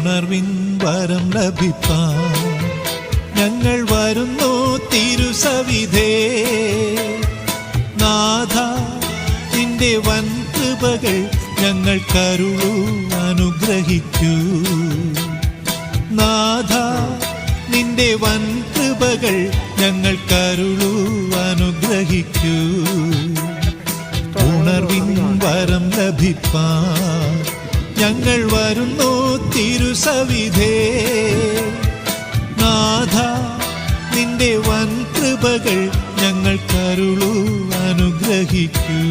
ഉണർവിൻ വരം ലഭിപ്പാൻ ഞങ്ങൾ വരുന്നു തിരുസവിധേ. നാഥ നിന്റെ വൻ കൃപകൾ ഞങ്ങൾക്കരുളൂ അനുഗ്രഹിക്കൂ. നാഥ നിന്റെ വൻ കൃപകൾ ഞങ്ങൾക്കരുളൂ അനുഗ്രഹിക്കൂ. ഉണർവിൻ വരം ലഭിപ്പാൻ ഞങ്ങൾ വരുന്നു തിരുസവിധേ. നാഥ നിന്റെ വൻ കൃപകൾ ഞങ്ങൾക്കരുളൂ അനുഗ്രഹിക്കൂ.